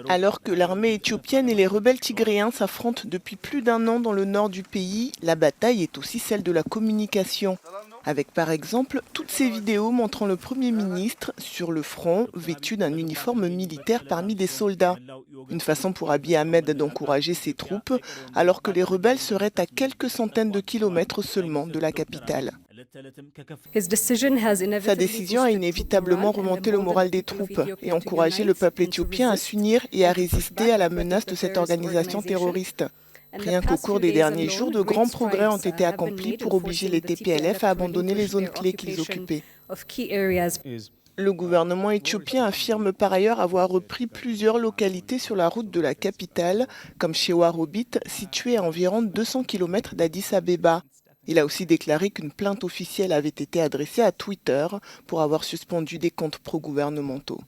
Alors que l'armée éthiopienne et les rebelles tigréens s'affrontent depuis plus d'un an dans le nord du pays, la bataille est aussi celle de la communication. Avec par exemple toutes ces vidéos montrant le Premier ministre sur le front, vêtu d'un uniforme militaire parmi des soldats. Une façon pour Abiy Ahmed d'encourager ses troupes, alors que les rebelles seraient à quelques centaines de kilomètres seulement de la capitale. Sa décision a inévitablement remonté le moral des troupes et encouragé le peuple éthiopien à s'unir et à résister à la menace de cette organisation terroriste. Rien qu'au cours des derniers jours, de grands progrès ont été accomplis pour obliger les TPLF à abandonner les zones clés qu'ils occupaient. Le gouvernement éthiopien affirme par ailleurs avoir repris plusieurs localités sur la route de la capitale, comme Shewarobit, située à environ 200 km d'Addis Abeba. Il a aussi déclaré qu'une plainte officielle avait été adressée à Twitter pour avoir suspendu des comptes pro-gouvernementaux.